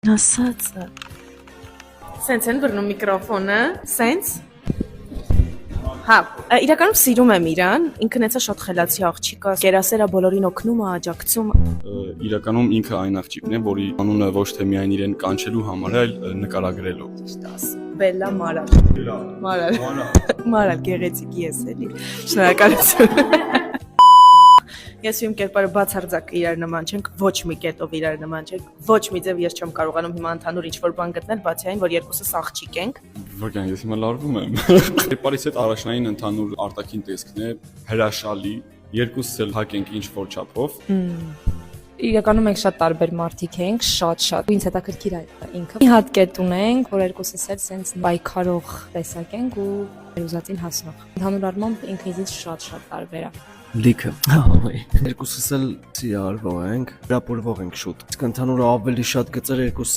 Ասածը։ Սենց են բռնում միկրոֆոնը, սենց։ Հա, իրականում սիրում եմ իրան, ինքն էցա շատ խելացի աղջիկ է, կերասերա բոլորին օգնում է, աջակցում է։ Իրականում ինքը այն աղջիկն է, որի անունը ոչ թե միայն իրեն կանչելու համար, այլ նկարագրելու։ Ճիշտ ասում։ Բելլա Մարալ։ Մարալ գեղեցիկ ես էլի։ Շնորհակալություն։ Ես իմ կերպարը բացարձակ իրար նման չենք, ոչ մի կետով իրար նման չենք, ոչ մի ձև ես չեմ կարողանում հիմա ընդհանուր ինչ-որ բան գտնել, բացի այն, որ երկուսս աղջիկ ենք։ Վրգան, ես հիմա լարվում եմ։ Կերպարից հետ առաջնային ընդհանուր արտաքին տեսքն է հրաշալի, երկուսս էլ հակ ենք ինչ-որ չափով։ Իրականում մենք շատ տարբեր մարդիկ ենք, շատ։ Ինձ հետաքրքիր է ինքը։ Մի հատ կետ ունենք, որ երկուսս էլ սենց պայքարող տեսակ ենք ու ուզածին հասնող։ Ընդհանուր առմամբ ինքը ինձ շատ տարբեր է։ Լիքը։ Երկուսս էլ սիրարվող ենք, հրապուրվող ենք շուտ։ Իսկ ընդհանուր ավելի շատ գծեր երկուս